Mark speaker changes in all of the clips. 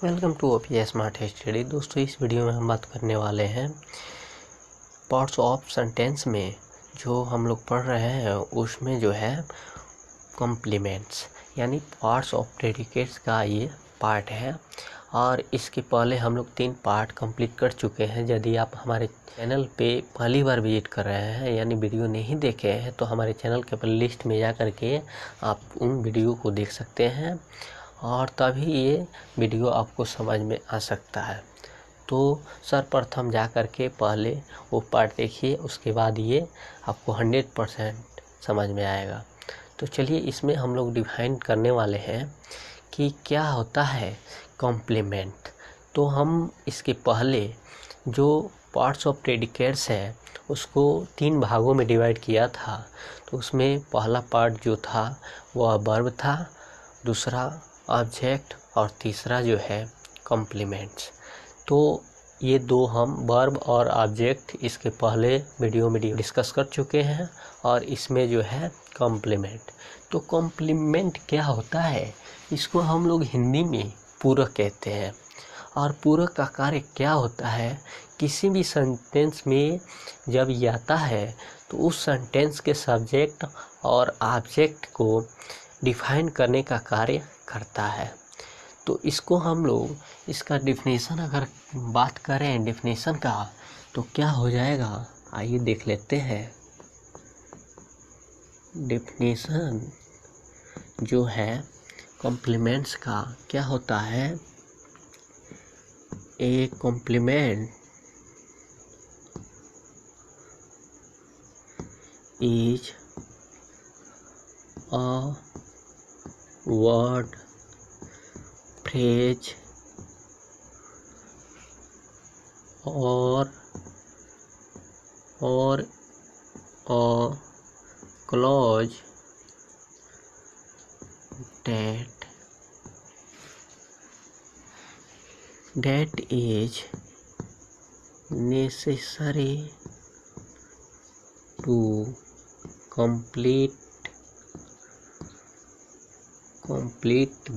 Speaker 1: Welcome to OPS smart study. दोस्तों, इस video में हम बात करने वाले हैं पार्ट्स ऑफ सेंटेंस में जो हम लोग पढ़ रहे हैं उसमें जो है कॉम्प्लीमेंट्स यानी पार्ट्स ऑफ प्रेडिकेट्स का ये पार्ट है। और इसके पहले हम लोग 3 पार्ट कंप्लीट कर चुके हैं। यदि आप हमारे चैनल पे पहली बार विजिट कर रहे हैं यानी वीडियो नहीं देखे हैं तो हमारे चैनल के प्लेलिस्ट में जा कर के आप उन वीडियो को देख सकते हैं और तभी ये वीडियो आपको समझ में आ सकता है। तो सर्वप्रथम जा कर के पहले वो पार्ट देखिए, उसके बाद ये आपको 100% समझ में आएगा। तो चलिए, इसमें हम लोग डिफाइन करने वाले हैं कि क्या होता है कॉम्प्लीमेंट। तो हम इसके पहले जो पार्ट्स ऑफ प्रेडिकेट्स है उसको 3 भागों में डिवाइड किया था। तो उसमें पहला पार्ट जो था वह वर्ब था, दूसरा ऑब्जेक्ट और तीसरा जो है कॉम्प्लीमेंट्स। तो ये दो हम वर्ब और ऑब्जेक्ट इसके पहले वीडियो में डिस्कस कर चुके हैं और इसमें जो है कॉम्प्लीमेंट। तो कॉम्प्लीमेंट क्या होता है, इसको हम लोग हिंदी में पूरक कहते हैं। और पूरक का कार्य क्या होता है, किसी भी सेंटेंस में जब ये आता है तो उस सेंटेंस के सब्जेक्ट और ऑब्जेक्ट को डिफाइन करने का कार्य करता है। तो इसको हम लोग इसका डिफिनेशन अगर बात करें डिफिनेशन का तो क्या हो जाएगा, आइए देख लेते हैं। डिफिनेशन जो है कॉम्प्लीमेंट्स का क्या होता है, a complement is a word, phrase or a clause that is necessary to complete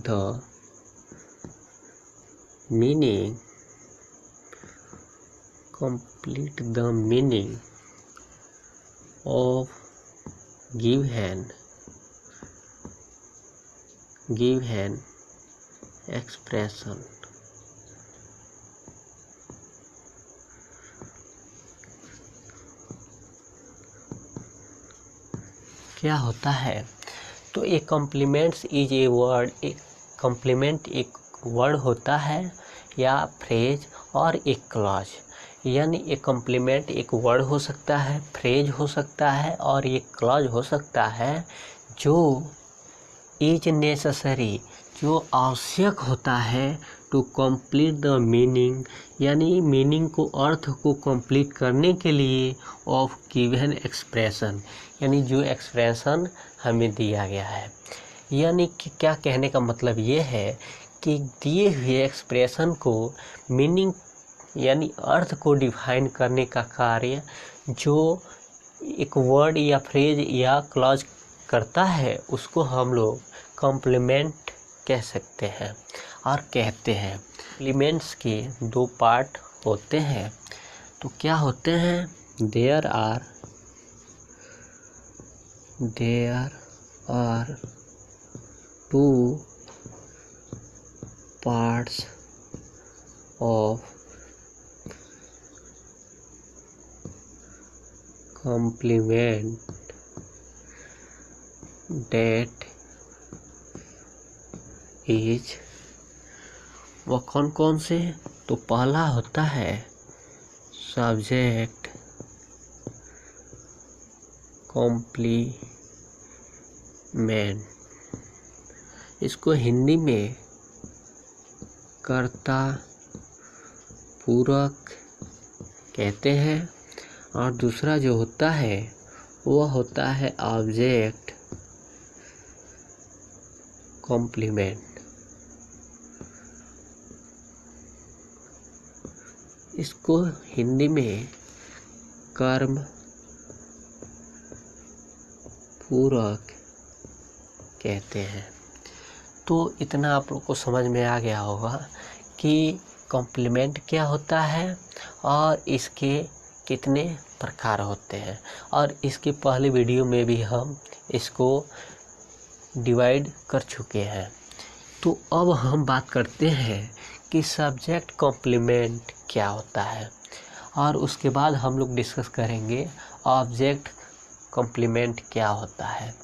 Speaker 1: the meaning of given expression। क्या होता है, तो एक कॉम्प्लीमेंट्स इज ए वर्ड, एक कॉम्प्लीमेंट एक वर्ड होता है या फ्रेज और एक क्लॉज। यानी एक कॉम्प्लीमेंट एक वर्ड हो सकता है, फ्रेज हो सकता है और एक क्लॉज हो सकता है जो इज नेसेसरी, जो आवश्यक होता है टू कंप्लीट द मीनिंग, यानी मीनिंग को, अर्थ को कंप्लीट करने के लिए ऑफ गिवन एक्सप्रेशन, यानी जो एक्सप्रेशन हमें दिया गया है। यानी कि क्या कहने का मतलब ये है कि दिए हुए एक्सप्रेशन को मीनिंग यानी अर्थ को डिफाइन करने का कार्य जो एक वर्ड या फ्रेज या क्लॉज करता है उसको हम लोग कॉम्प्लीमेंट कह सकते हैं और कहते हैं। कॉम्प्लीमेंट्स के 2 पार्ट होते हैं। तो क्या होते हैं, there are 2 parts of complement that is, वह कौन कौन से, तो पहला होता है सब्जेक्ट कॉम्प्लीमेंट, इसको हिंदी में कर्ता पूरक कहते हैं। और दूसरा जो होता है वह होता है ऑब्जेक्ट कॉम्प्लीमेंट, इसको हिंदी में कर्म पूरक कहते हैं। तो इतना आप लोग को समझ में आ गया होगा कि कॉम्प्लीमेंट क्या होता है और इसके कितने प्रकार होते हैं, और इसके पहले वीडियो में भी हम इसको डिवाइड कर चुके हैं। तो अब हम बात करते हैं कि सब्जेक्ट कॉम्प्लीमेंट क्या होता है, और उसके बाद हम लोग डिस्कस करेंगे ऑब्जेक्ट कॉम्प्लीमेंट क्या होता है।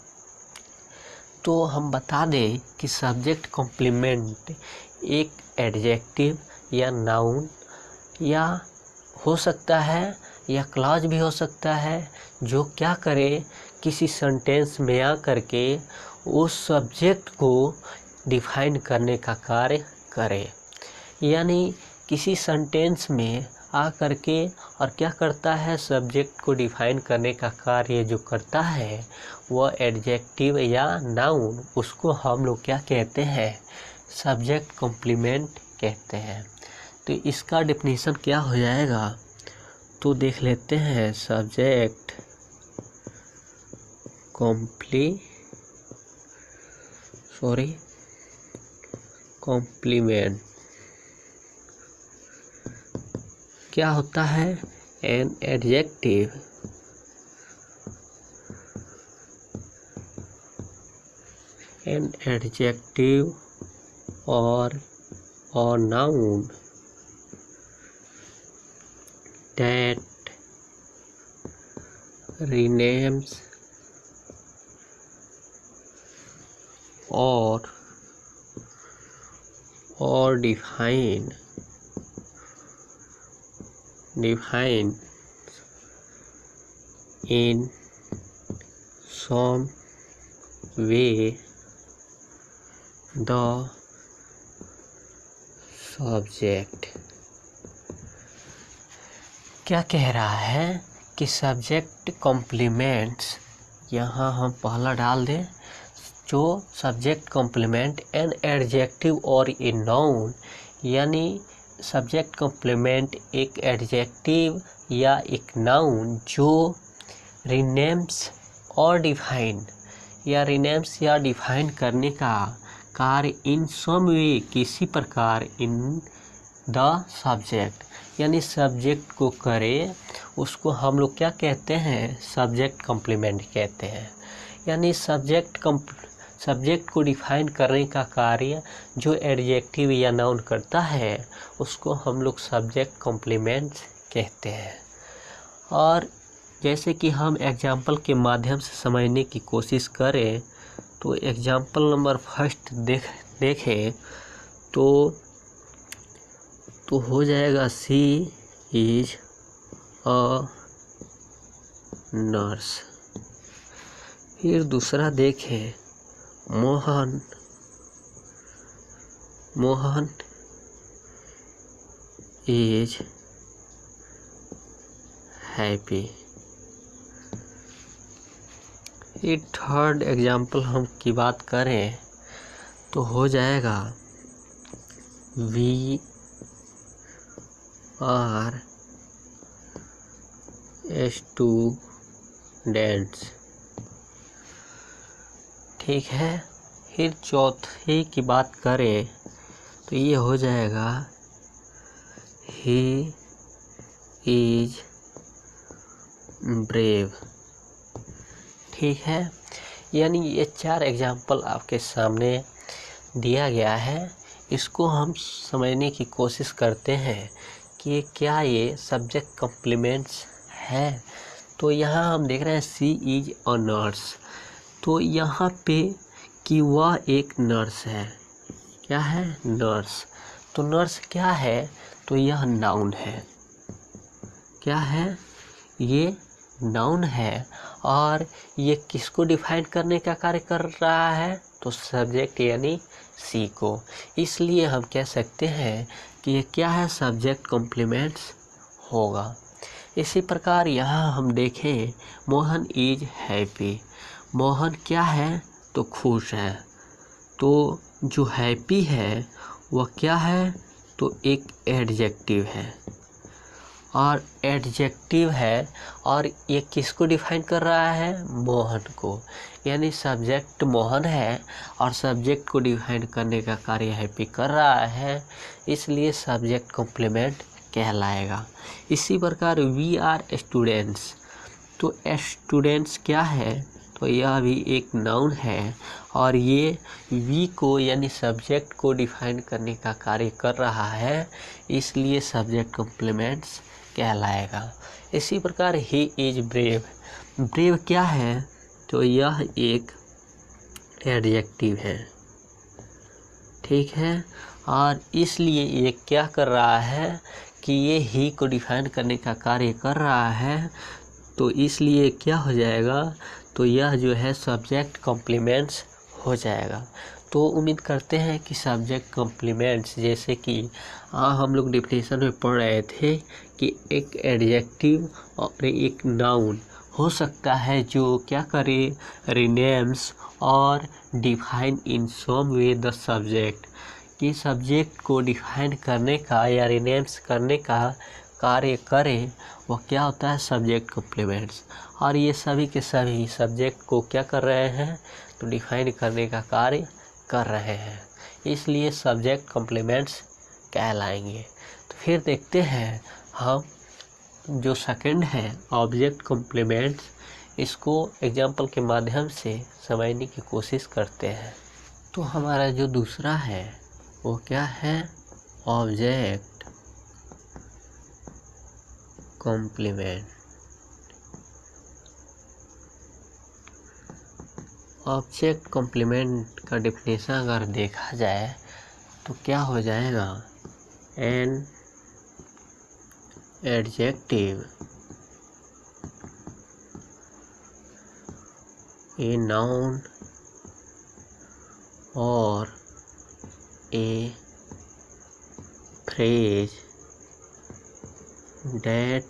Speaker 1: तो हम बता दें कि सब्जेक्ट कॉम्प्लीमेंट एक एडजेक्टिव या नाउन या हो सकता है या क्लॉज भी हो सकता है, जो क्या करे, किसी सेंटेंस में आ करके उस सब्जेक्ट को डिफाइन करने का कार्य करे। यानी किसी सेंटेंस में आ करके और क्या करता है, सब्जेक्ट को डिफाइन करने का कार्य जो करता है वह एडजेक्टिव या नाउन, उसको हम लोग क्या कहते हैं, सब्जेक्ट कॉम्प्लीमेंट कहते हैं। तो इसका डेफिनेशन क्या हो जाएगा, तो देख लेते हैं। सब्जेक्ट कॉम्प्लीमेंट क्या होता है, एन एडजेक्टिव और noun that renames or define in some way the subject. क्या कह रहा है कि सब्जेक्ट कॉम्प्लीमेंट्स, यहाँ हम पहला डाल दें, जो सब्जेक्ट कॉम्प्लीमेंट एन एडजेक्टिव और ए नाउन, यानी सब्जेक्ट कॉम्प्लीमेंट एक एडजेक्टिव या एक नाउन जो रिनेम्स और डिफाइन या डिफाइन करने का कार्य इन सम वे किसी प्रकार इन द सब्जेक्ट, यानी सब्जेक्ट को करे, उसको हम लोग क्या कहते हैं, सब्जेक्ट कॉम्प्लीमेंट कहते हैं। यानी सब्जेक्ट को डिफाइन करने का कार्य जो एडजेक्टिव या नाउन करता है उसको हम लोग सब्जेक्ट कॉम्प्लीमेंट कहते हैं। और जैसे कि हम एग्जाम्पल के माध्यम से समझने की कोशिश करें, तो एग्जाम्पल नंबर फर्स्ट देखें तो हो जाएगा सी इज अ नर्स। फिर दूसरा देखें, मोहन इज हैप्पी। ये थर्ड एग्जाम्पल हम की बात करें तो हो जाएगा वी आर स्टूडेंट्स। ठीक है। फिर चौथे की बात करें तो ये हो जाएगा ही इज ब्रेव। ठीक है। यानी ये 4 एग्जाम्पल आपके सामने दिया गया है। इसको हम समझने की कोशिश करते हैं कि क्या ये सब्जेक्ट कॉम्प्लीमेंट्स है। तो यहाँ हम देख रहे हैं सी इज अ नर्स, तो यहाँ पे कि वह एक नर्स है। क्या है? नर्स। तो नर्स क्या है? तो यह नाउन है। क्या है? ये नाउन है। और ये किसको डिफाइन करने का कार्य कर रहा है? तो सब्जेक्ट यानी सी को। इसलिए हम कह सकते हैं कि ये क्या है? सब्जेक्ट कॉम्प्लीमेंट्स होगा। इसी प्रकार यहाँ हम देखें, मोहन इज हैप्पी। मोहन क्या है? तो खुश है। तो जो हैप्पी है वह क्या है? तो एक एडजेक्टिव है। और एडजेक्टिव है, और ये किसको डिफाइन कर रहा है? मोहन को। यानी सब्जेक्ट मोहन है और सब्जेक्ट को डिफाइन करने का कार्य हैप्पी कर रहा है, इसलिए सब्जेक्ट कॉम्प्लीमेंट कहलाएगा। इसी प्रकार वी आर स्टूडेंट्स, तो स्टूडेंट्स क्या है? तो यह भी एक नाउन है और ये वी को यानी सब्जेक्ट को डिफाइन करने का कार्य कर रहा है, इसलिए सब्जेक्ट कॉम्प्लीमेंट्स कहलाएगा। इसी प्रकार ही इज ब्रेव, ब्रेव क्या है? तो यह एक एडजेक्टिव है, ठीक है। और इसलिए ये क्या कर रहा है कि ये ही को डिफाइन करने का कार्य कर रहा है, तो इसलिए क्या हो जाएगा? तो यह जो है सब्जेक्ट कॉम्प्लीमेंट्स हो जाएगा। तो उम्मीद करते हैं कि सब्जेक्ट कॉम्प्लीमेंट्स, जैसे कि हम लोग डेफिनेशन में पढ़ रहे थे कि एक एडजेक्टिव और एक नाउन हो सकता है जो क्या करे? रिनेम्स और define in some way the subject, कि सब्जेक्ट को डिफाइन करने का या रिनेम्स करने का कार्य करे, वो क्या होता है? Subject complements. और ये सभी के सभी सब्जेक्ट को क्या कर रहे हैं? तो डिफाइन करने का कार्य कर रहे हैं, इसलिए सब्जेक्ट कॉम्प्लीमेंट्स कहलाएंगे। तो फिर देखते हैं हम जो सेकंड है ऑब्जेक्ट कॉम्प्लीमेंट्स, इसको एग्जाम्पल के माध्यम से समझने की कोशिश करते हैं। तो हमारा जो दूसरा है वो क्या है? Object complement. ऑब्जेक्ट कॉम्प्लीमेंट का डेफिनेशन अगर देखा जाए तो क्या हो जाएगा? एन एडजेक्टिव, ए नाउन और ए phrase that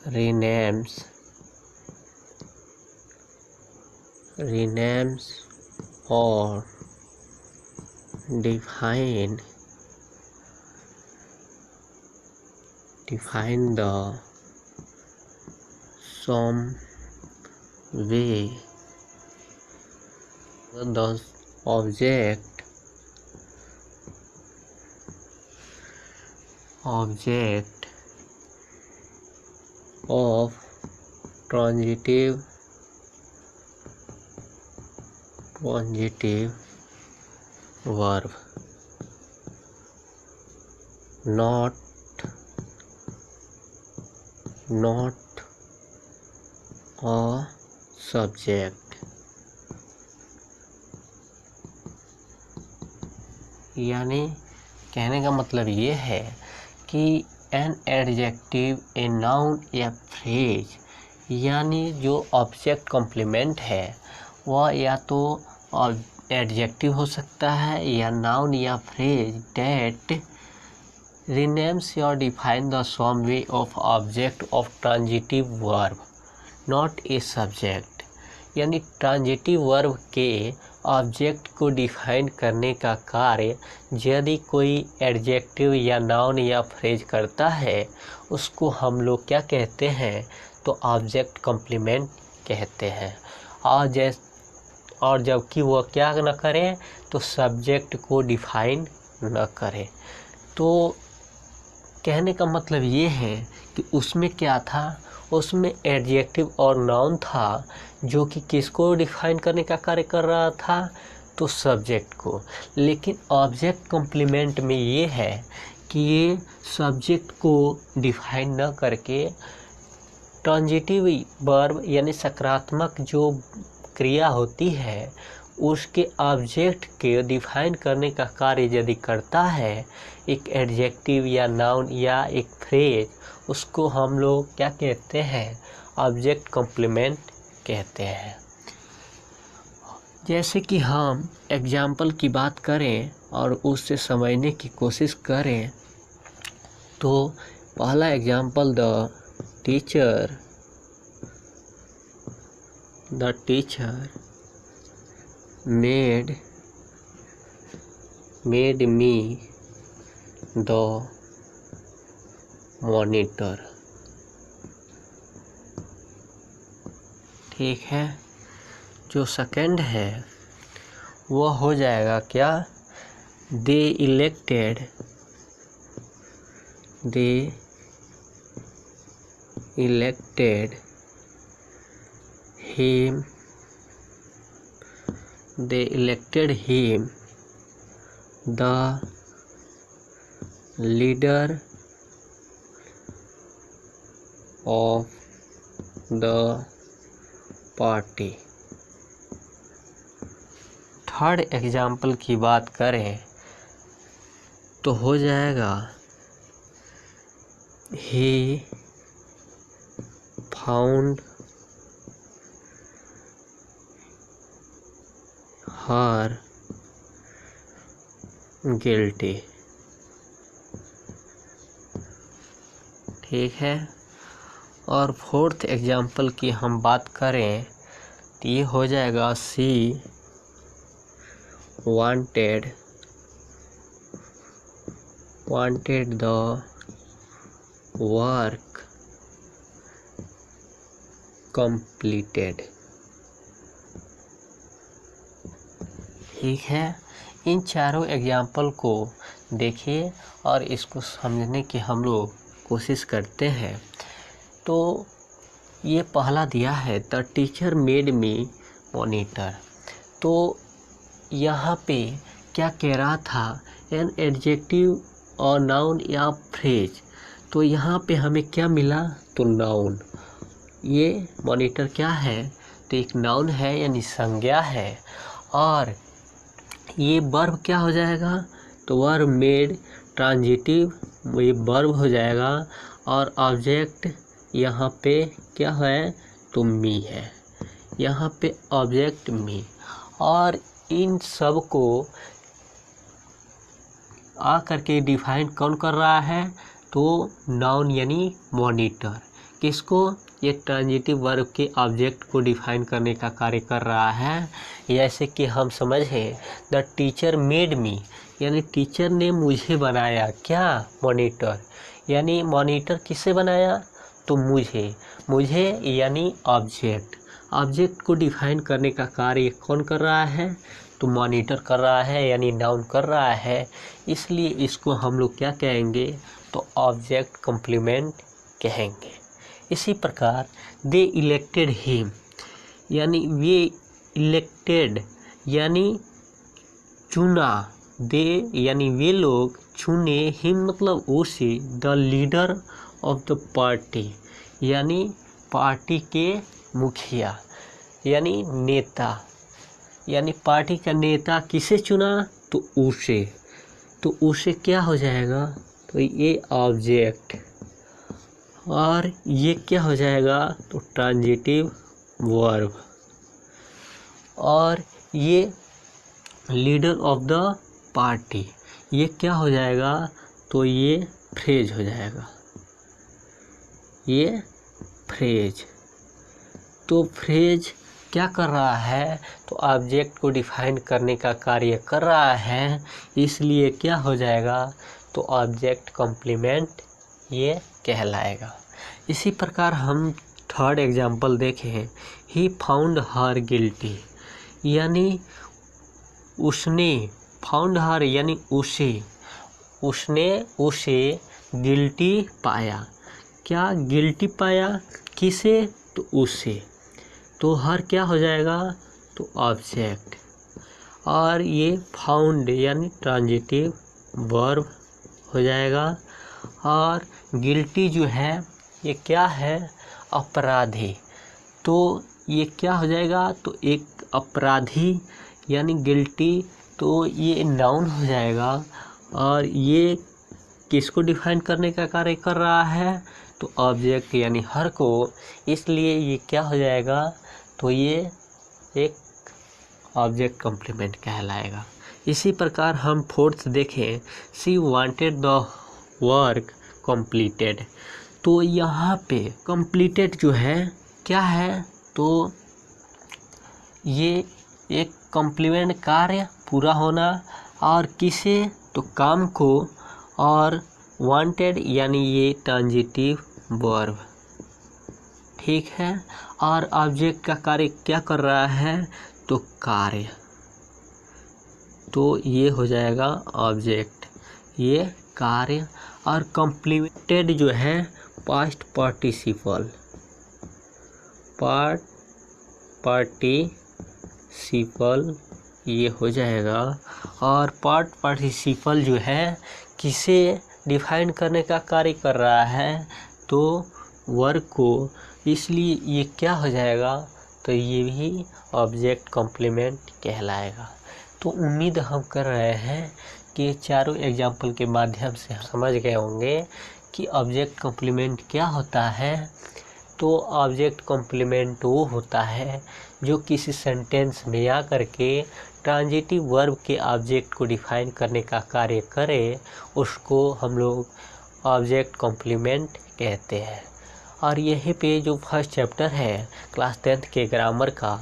Speaker 1: renames or define the some way the object of transitive verb, not a subject। यानी कहने का मतलब ये है कि एन एडजेक्टिव, ए नाउन या फ्रेज, यानी जो ऑब्जेक्ट कॉम्प्लीमेंट है वह या तो एडजेक्टिव हो सकता है या नाउन या phrase that renames or define the some way of object of transitive verb not a subject। यानी ट्रांजिटिव वर्ब के ऑब्जेक्ट को डिफाइन करने का कार्य यदि कोई एडजेक्टिव या नाउन या फ्रेज करता है, उसको हम लोग क्या कहते हैं? तो ऑब्जेक्ट कॉम्प्लीमेंट कहते हैं। और जबकि वह क्या न करे? तो सब्जेक्ट को डिफाइन न करे। तो कहने का मतलब ये है कि उसमें क्या था? उसमें एडजेक्टिव और नाउन था जो कि किसको डिफाइन करने का कार्य कर रहा था? तो सब्जेक्ट को। लेकिन ऑब्जेक्ट कॉम्प्लीमेंट में ये है कि ये सब्जेक्ट को डिफाइन न करके ट्रांजिटिव वर्ब यानी सकारात्मक जो क्रिया होती है उसके ऑब्जेक्ट के डिफाइन करने का कार्य यदि करता है एक एडजेक्टिव या नाउन या एक फ्रेज, उसको हम लोग क्या कहते हैं? ऑब्जेक्ट कॉम्प्लीमेंट कहते हैं। जैसे कि हम एग्जाम्पल की बात करें और उससे समझने की कोशिश करें, तो पहला example the teacher made made me the monitor. ठीक है, जो सेकंड है वो हो जाएगा क्या, they elected him the leader of the party। Third example की बात करें तो हो जाएगा he found her guilty। ठीक है, और फोर्थ एग्जाम्पल की हम बात करें तो ये हो जाएगा she wanted the work completed। ठीक है, इन चारों एग्जाम्पल को देखिए और इसको समझने की हम लोग कोशिश करते हैं। तो ये पहला दिया है the teacher made me monitor. तो यहाँ पे क्या कह रहा था, एन एडजेक्टिव और नाउन या फ्रेज। तो यहाँ पे हमें क्या मिला, तो नाउन। ये मॉनिटर क्या है, तो एक नाउन है यानी संज्ञा है। और ये वर्ब क्या हो जाएगा, तो वर्ब मेड ट्रांजिटिव, ये वर्ब हो जाएगा। और ऑब्जेक्ट यहाँ पे क्या है, तो मी है, यहाँ पे ऑब्जेक्ट मी। और इन सब को आ करके डिफाइन कौन कर रहा है, तो नाउन यानी मॉनिटर। किसको, ये ट्रांजिटिव वर्ब के ऑब्जेक्ट को डिफाइन करने का कार्य कर रहा है। जैसे कि हम समझें द टीचर मेड मी, यानी टीचर ने मुझे बनाया, क्या, मॉनिटर। यानी मॉनिटर किसे बनाया, तो मुझे यानी ऑब्जेक्ट को डिफाइन करने का कार्य कौन कर रहा है, तो मॉनिटर कर रहा है यानी नाउन कर रहा है। इसलिए इसको हम लोग क्या कहेंगे, तो ऑब्जेक्ट कॉम्प्लीमेंट कहेंगे। इसी प्रकार दे इलेक्टेड हिम, यानी वे इलेक्टेड यानी चुना, दे यानी वे लोग चुने, हिम मतलब उसे, the leader of the party यानी पार्टी के मुखिया यानी नेता, यानी पार्टी का नेता किसे चुना, तो उसे क्या हो जाएगा, तो ये ऑब्जेक्ट। और ये क्या हो जाएगा, तो ट्रांजिटिव वर्ब। और ये लीडर ऑफ द पार्टी, ये क्या हो जाएगा, तो ये फ्रेज हो जाएगा, ये फ्रेज। तो फ्रेज क्या कर रहा है, तो ऑब्जेक्ट को डिफाइन करने का कार्य कर रहा है। इसलिए क्या हो जाएगा, तो ऑब्जेक्ट कॉम्प्लीमेंट ये कहलाएगा। इसी प्रकार हम थर्ड एग्जाम्पल देखें, ही फाउंड हर गिल्टी, यानी उसने, फाउंड हर यानी उसने उसे गिल्टी पाया। क्या गिल्टी पाया, किसे, तो उसे। तो हर क्या हो जाएगा, तो ऑब्जेक्ट। और ये फाउंड यानी ट्रांजिटिव वर्ब हो जाएगा। और गिल्टी जो है ये क्या है, अपराधी। तो ये क्या हो जाएगा, तो एक अपराधी यानी गिल्टी, तो ये नाउन हो जाएगा। और ये किसको डिफाइन करने का कार्य कर रहा है, तो ऑब्जेक्ट यानी हर को। इसलिए ये क्या हो जाएगा, तो ये एक ऑब्जेक्ट कॉम्प्लीमेंट कहलाएगा। इसी प्रकार हम फोर्थ देखें, she wanted the work completed. तो यहाँ पे कंप्लीटेड जो है क्या है, तो ये एक कॉम्प्लीमेंट कार्य पूरा होना। और किसे तो काम को, और वांटेड यानी ये ट्रांजिटिव वर्ब, ठीक है। और ऑब्जेक्ट का कार्य क्या कर रहा है तो कार्य, तो ये हो जाएगा ऑब्जेक्ट, ये कार्य। और कॉम्प्लीमेंटेड जो है पास्ट पार्टिसिपल, पार्टिसिपल ये हो जाएगा। और पार्टिसिपल जो है किसे डिफाइन करने का कार्य कर रहा है तो वर्ब को, इसलिए ये क्या हो जाएगा तो ये भी ऑब्जेक्ट कॉम्प्लीमेंट कहलाएगा। तो उम्मीद हम कर रहे हैं कि चारों एग्जाम्पल के माध्यम से समझ गए होंगे कि ऑब्जेक्ट कॉम्प्लीमेंट क्या होता है। तो ऑब्जेक्ट कॉम्प्लीमेंट वो होता है जो किसी सेंटेंस में आ करके ट्रांजिटिव वर्ब के ऑब्जेक्ट को डिफाइन करने का कार्य करे, उसको हम लोग ऑब्जेक्ट कॉम्प्लीमेंट कहते हैं। और यहीं पे जो फर्स्ट चैप्टर है क्लास 10th के ग्रामर का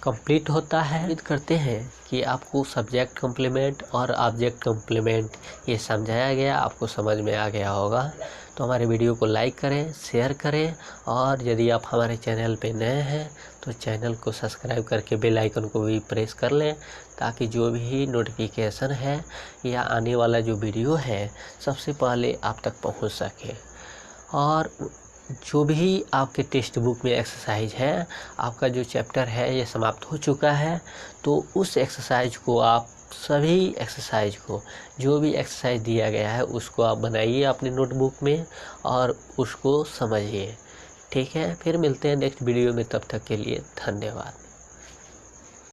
Speaker 1: कंप्लीट होता है। उम्मीद करते हैं कि आपको सब्जेक्ट कॉम्प्लीमेंट और ऑब्जेक्ट कॉम्प्लीमेंट ये समझाया गया, आपको समझ में आ गया होगा। तो हमारे वीडियो को लाइक करें, शेयर करें, और यदि आप हमारे चैनल पे नए हैं तो चैनल को सब्सक्राइब करके बेल आइकन को भी प्रेस कर लें, ताकि जो भी नोटिफिकेशन है या आने वाला जो वीडियो है सबसे पहले आप तक पहुंच सके। और जो भी आपके टेक्स्ट बुक में एक्सरसाइज है, आपका जो चैप्टर है ये समाप्त हो चुका है, तो उस एक्सरसाइज को आप सभी एक्सरसाइज को, जो भी एक्सरसाइज दिया गया है उसको आप बनाइए अपने नोटबुक में और उसको समझिए, ठीक है। फिर मिलते हैं नेक्स्ट वीडियो में, तब तक के लिए धन्यवाद।